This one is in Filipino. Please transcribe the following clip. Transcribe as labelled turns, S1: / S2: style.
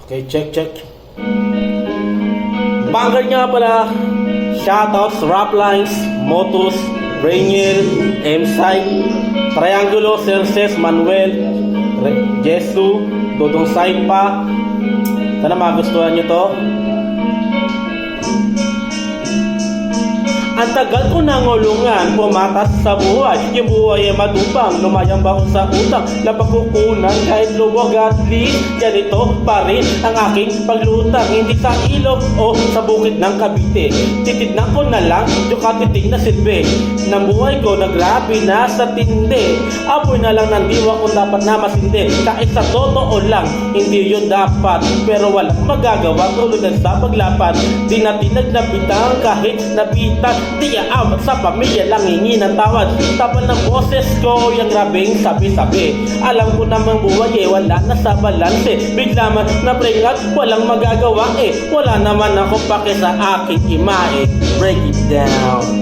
S1: Okay, check. Banger nga pala. Shoutouts, Raplines, Motus, Rainier, M-Site, Triangulo, Cerces, Manuel, Jesu, Dodong Saipa. Sana magustuhan nyo to. Ang tagal ko nangulungan, pumatas sa buhay. Yung buhay ay matupang, lumayang ba ako sa utang na pagkukunan kahit luwag at least. Ganito pa rin ang aking paglutang, hindi sa ilog o sa bukid ng Cavite. Titignan ko na lang yung katiting na silbi ng buhay ko, nagrabi na sa tindi. Apoy na lang ng diwa kung dapat na masindi. Kahit sa totoo lang, hindi yun dapat, pero walang magagawa tulad ng sa paglapan. Di natin nagbitang kahit nabitan. Di aawat sa pamilya lang hingi ng tawad. Tapan ng boses ko yung grabing sabi-sabi. Alam ko namang buhay wala na sa balanse. Bigla man na prank at walang magagawa Wala naman ako pake sa aking imae. Break it down.